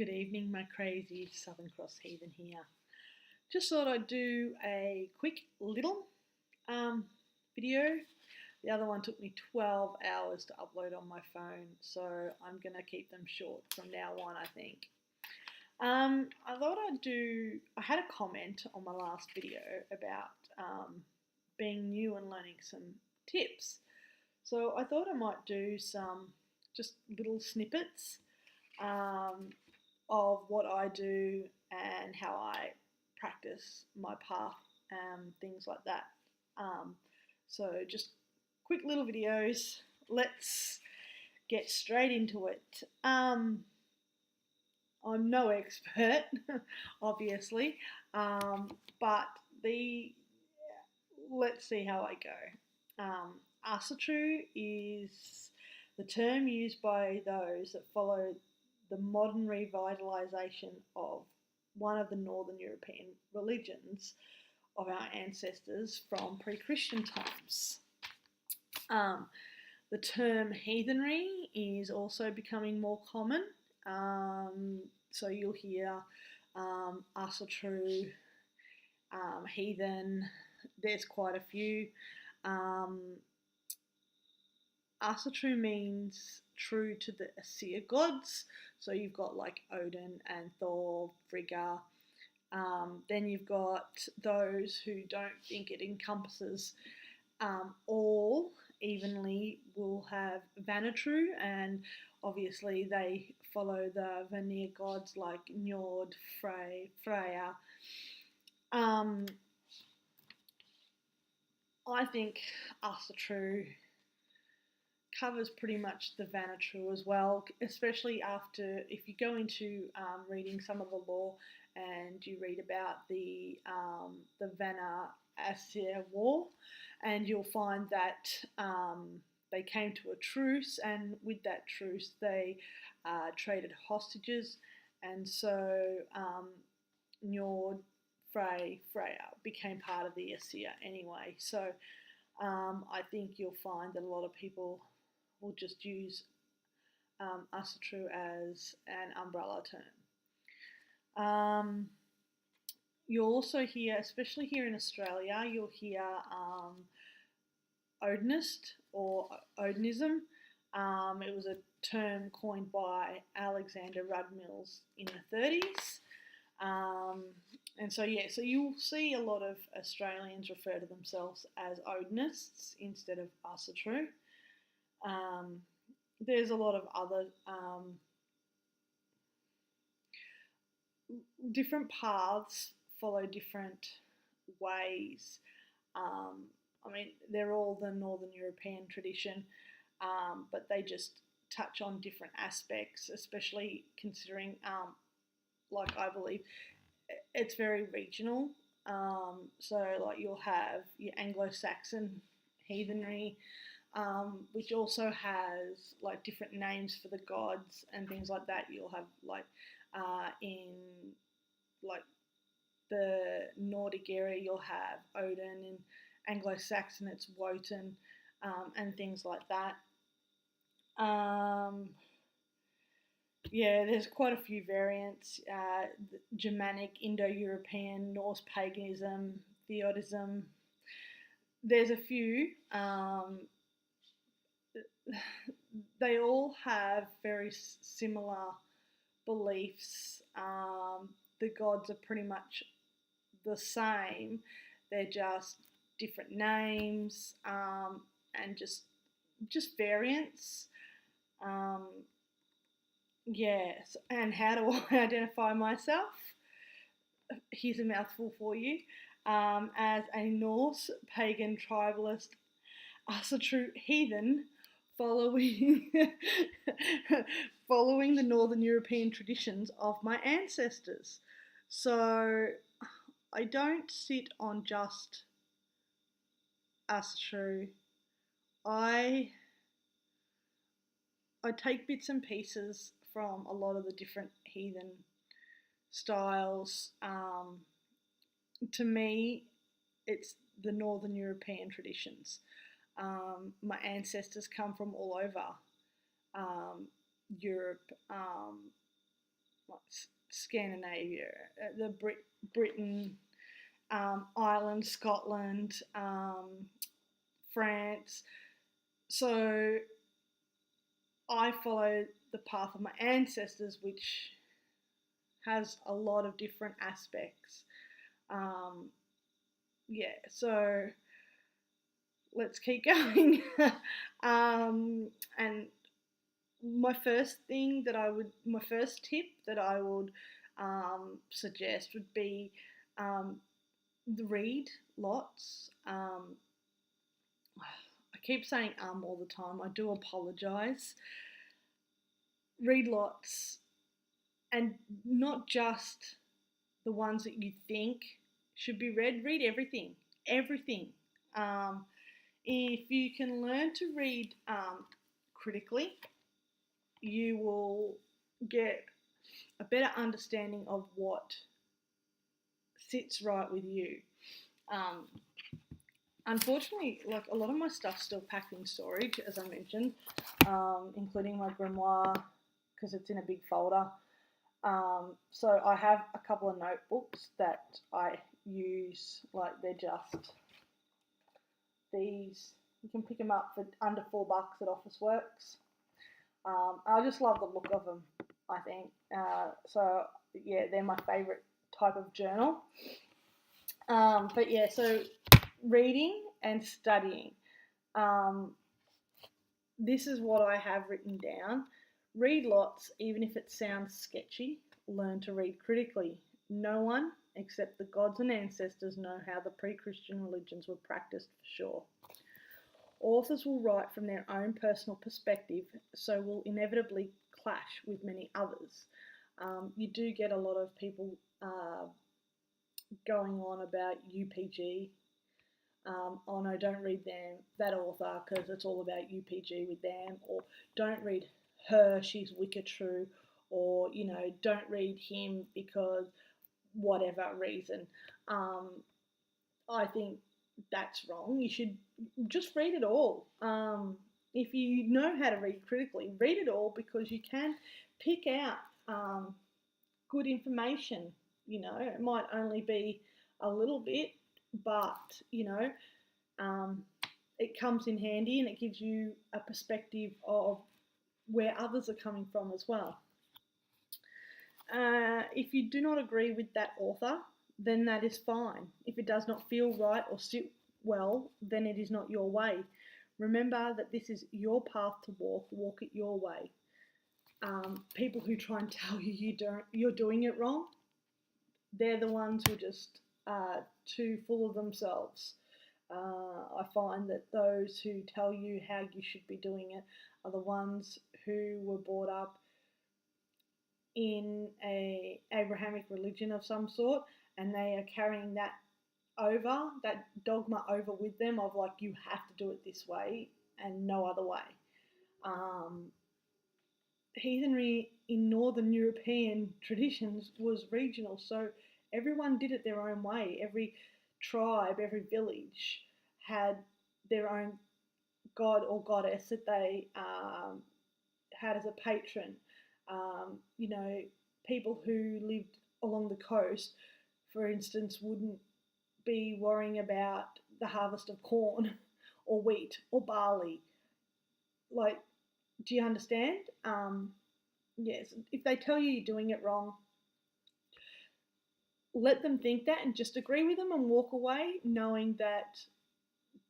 Good evening, my crazy Southern Cross Heathen here. Just thought I'd do a quick little video. The other one took me 12 hours to upload on my phone, so I'm going to keep them short from now on, I think. I thought I had a comment on my last video about being new and learning some tips. So I thought I might do some just little snippets of what I do and how I practice my path, things like that. So just quick little videos. Let's get straight into it. I'm no expert, obviously, but let's see how I go. Asatru is the term used by those that follow the modern revitalization of one of the Northern European religions of our ancestors from pre-Christian times. The term heathenry is also becoming more common. So you'll hear Asatru, Heathen. There's quite a few. Asatru means true to the Asir gods. So you've got like Odin and Thor, Frigga. Then you've got those who don't think it encompasses all evenly will have Vanatru, and obviously they follow the Vanir gods like Njord, Freya. I think Asatru covers pretty much the Vanatru as well, especially if you go into reading some of the lore and you read about the Vanna-Asir war, and you'll find that they came to a truce, and with that truce they traded hostages, and so Njord, Freya became part of the Asir anyway. So I think you'll find that a lot of people will just use Asatru as an umbrella term. You'll also hear, especially here in Australia, you'll hear Odinist or Odinism. It was a term coined by Alexander Rudmills in the 30s. And so you'll see a lot of Australians refer to themselves as Odinists instead of Asatru. There's a lot of other different paths follow different ways. I mean, they're all the Northern European tradition, but they just touch on different aspects, especially considering, like I believe, it's very regional. So like you'll have your Anglo-Saxon heathenry, which also has like different names for the gods and things like that. You'll have like in like the Nordic area, you'll have Odin. In Anglo-Saxon, it's Wotan, and things like that. Yeah, there's quite a few variants. Germanic, Indo-European, Norse paganism, theodism. There's a few. They all have very similar beliefs. The gods are pretty much the same. They're just different names, and just variants. Yes, and how do I identify myself? Here's a mouthful for you. As a Norse pagan tribalist, Asatru heathen, following the Northern European traditions of my ancestors. So I don't sit on just Asatru. I take bits and pieces from a lot of the different heathen styles. To me, it's the Northern European traditions. My ancestors come from all over Europe, Scandinavia, the Britain, Ireland, Scotland, France. So I follow the path of my ancestors, which has a lot of different aspects. So let's keep going. And my first tip that I would suggest would be read lots. I keep saying all the time. I do apologise. Read lots, and not just the ones that you think should be read. Read everything. If you can learn to read critically, you will get a better understanding of what sits right with you. Unfortunately, like a lot of my stuff's still packed in storage, as I mentioned, including my grimoire, because it's in a big folder. So I have a couple of notebooks that I use, like they're just these. You can pick them up for under $4 at Officeworks. I just love the look of them, I think. So yeah, they're my favourite type of journal. So reading and studying. This is what I have written down. Read lots, even if it sounds sketchy. Learn to read critically. No one, except the gods and ancestors, know how the pre-Christian religions were practiced for sure. Authors will write from their own personal perspective, so will inevitably clash with many others. You do get a lot of people going on about UPG. Oh no, don't read that author because it's all about UPG with them, or don't read her, she's wicked true, or don't read him because whatever reason. I think that's wrong. You should just read it all. If you know how to read critically, read it all, because you can pick out good information. It might only be a little bit, but it comes in handy, and it gives you a perspective of where others are coming from as well. If you do not agree with that author, then that is fine. If it does not feel right or sit well, then it is not your way. Remember that this is your path to walk it your way. People who try and tell you you're doing it wrong, they're the ones who are just too full of themselves. I find that those who tell you how you should be doing it are the ones who were brought up in a Abrahamic religion of some sort, and they are carrying that dogma over with them of like, you have to do it this way and no other way. Heathenry in Northern European traditions was regional, so everyone did it their own way. Every tribe, every village had their own god or goddess that they had as a patron. People who lived along the coast, for instance, wouldn't be worrying about the harvest of corn or wheat or barley. Like, do you understand? Yes, if they tell you you're doing it wrong, let them think that and just agree with them and walk away knowing that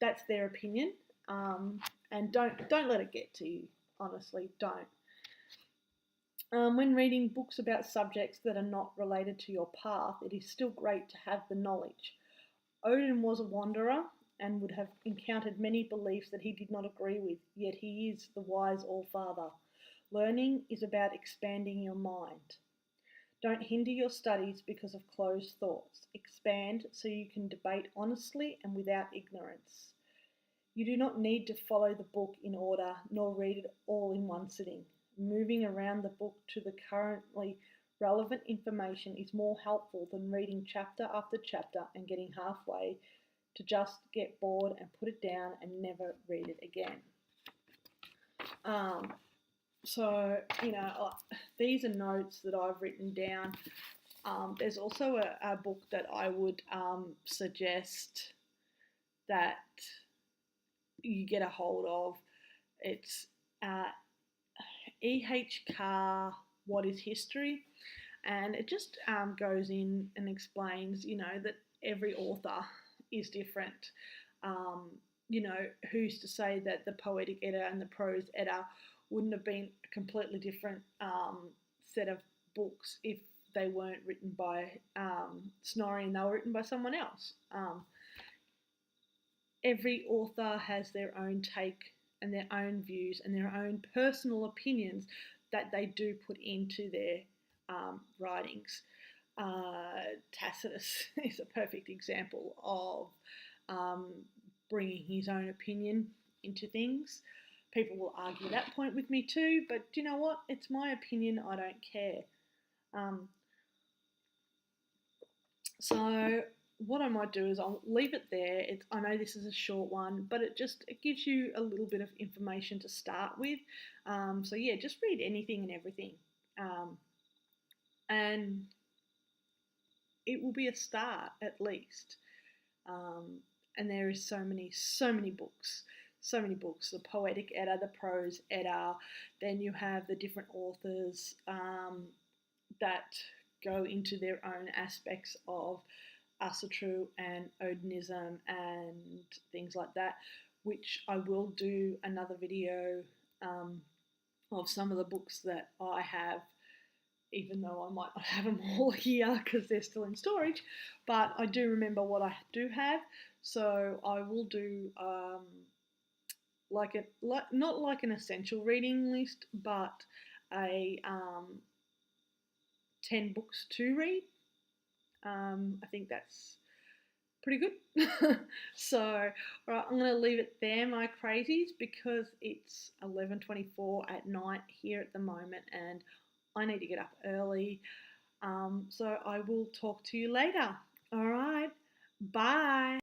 that's their opinion. And don't let it get to you, honestly, don't. When reading books about subjects that are not related to your path, it is still great to have the knowledge. Odin was a wanderer and would have encountered many beliefs that he did not agree with, yet he is the wise All-Father. Learning is about expanding your mind. Don't hinder your studies because of closed thoughts. Expand so you can debate honestly and without ignorance. You do not need to follow the book in order, nor read it all in one sitting. Moving around the book to the currently relevant information is more helpful than reading chapter after chapter and getting halfway to just get bored and put it down and never read it again. So, these are notes that I've written down. There's also a book that I would suggest that you get a hold of. It's E.H. Carr, What is History? And it just goes in and explains, that every author is different. Who's to say that the poetic Edda and the prose Edda wouldn't have been a completely different set of books if they weren't written by Snorri and they were written by someone else. Every author has their own take and their own views and their own personal opinions that they do put into their writings. Tacitus is a perfect example of bringing his own opinion into things. People will argue that point with me too, but do you know what? It's my opinion. I don't care. So what I might do is I'll leave it there. I know this is a short one, but it gives you a little bit of information to start with. So yeah, just read anything and everything, and it will be a start at least. And there is so many books. So many books, the poetic Edda, the prose Edda, then you have the different authors that go into their own aspects of Asatru and Odinism and things like that, which I will do another video of some of the books that I have, even though I might not have them all here because they're still in storage, but I do remember what I do have, so I will do not like an essential reading list, but a 10 books to read. I think that's pretty good. So, all right, I'm going to leave it there, my crazies, because it's 11:24 at night here at the moment, and I need to get up early. So I will talk to you later. All right, bye.